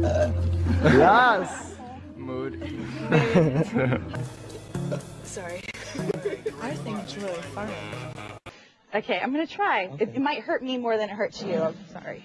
Yes. Mood. Sorry. I think it's really funny. Okay, I'm gonna try. It might hurt me more than it hurts you. I'm sorry.